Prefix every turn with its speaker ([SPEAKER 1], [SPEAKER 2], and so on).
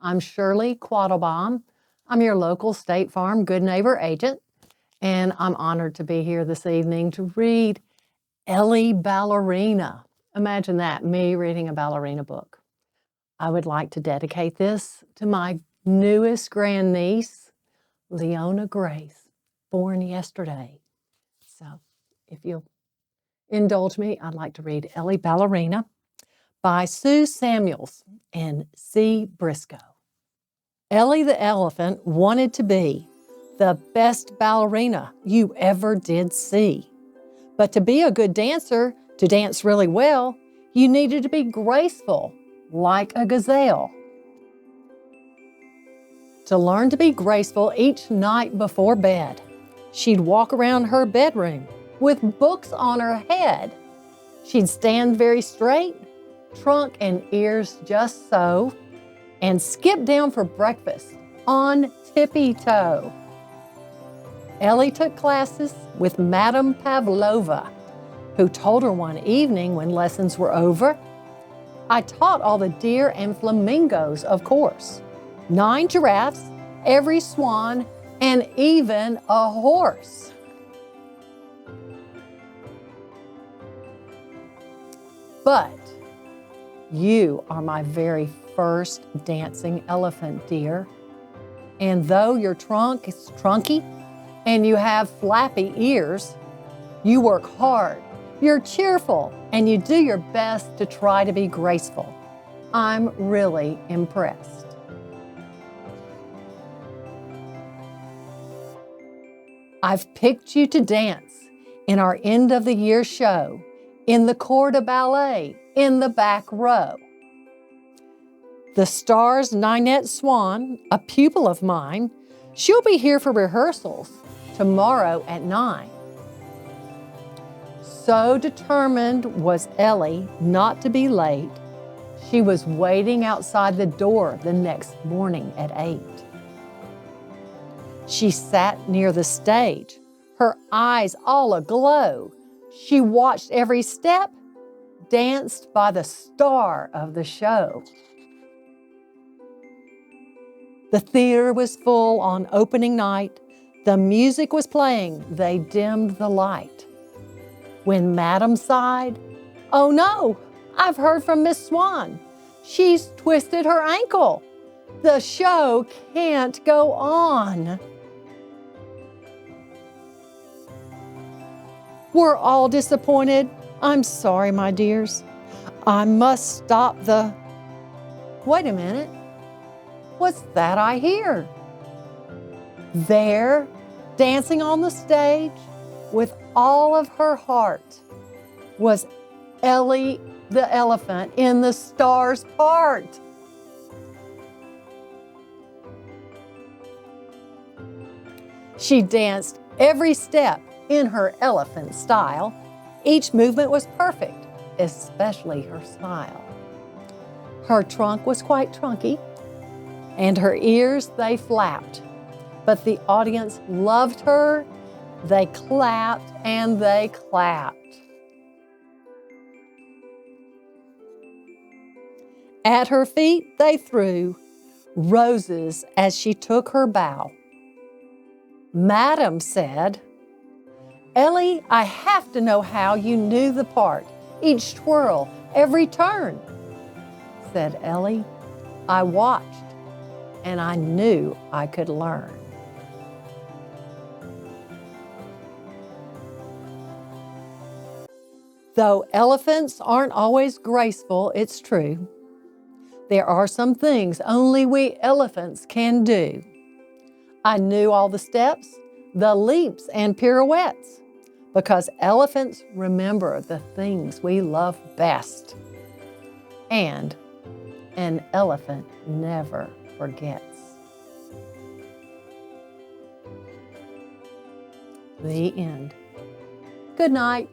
[SPEAKER 1] I'm Shirley Quattlebaum. I'm your local State Farm Good Neighbor agent, and I'm honored to be here this evening to read Elly Ballerina. Imagine that, me reading a ballerina book. I would like to dedicate this to my newest grandniece, Leona Grace, born yesterday. So if you'll indulge me, I'd like to read Elly Ballerina by Sue Samuels and C. Briscoe. Elly the elephant wanted to be the best ballerina you ever did see. But to be a good dancer, to dance really well, you needed to be graceful, like a gazelle. To learn to be graceful each night before bed, she'd walk around her bedroom with books on her head. She'd stand very straight, trunk and ears just so, and skip down for breakfast on tippy-toe. Elly took classes with Madame Pavlova, who told her one evening when lessons were over, "I taught all the deer and flamingos, of course, 9 giraffes, every swan, and even a horse." But you are my very first dancing elephant, dear. And though your trunk is trunky and you have flappy ears, you work hard, you're cheerful, and you do your best to try to be graceful. I'm really impressed. I've picked you to dance in our end of the year show, in the corps de ballet, in the back row. The star's Ninette Swan, a pupil of mine, she'll be here for rehearsals tomorrow at 9. So determined was Elly not to be late, she was waiting outside the door the next morning at 8. She sat near the stage, her eyes all aglow. She watched every step, danced by the star of the show. The theater was full on opening night. The music was playing, they dimmed the light. When Madam sighed, "Oh no, I've heard from Miss Swan. She's twisted her ankle. The show can't go on." We're all disappointed. I'm sorry, my dears. I must stop the... Wait a minute. What's that I hear? There, dancing on the stage with all of her heart, was Elly the elephant in the star's part. She danced every step in her elephant style. Each movement was perfect, especially her smile. Her trunk was quite trunky, and her ears, they flapped. But the audience loved her. They clapped and they clapped. At her feet they threw roses as she took her bow. Madam said, "Elly, I have to know how you knew the part, each twirl, every turn." Said Elly, "I watched and I knew I could learn." Though elephants aren't always graceful, it's true, there are some things only we elephants can do. I knew all the steps, the leaps and pirouettes, because elephants remember the things we love best. And an elephant never forgets. The end. Good night.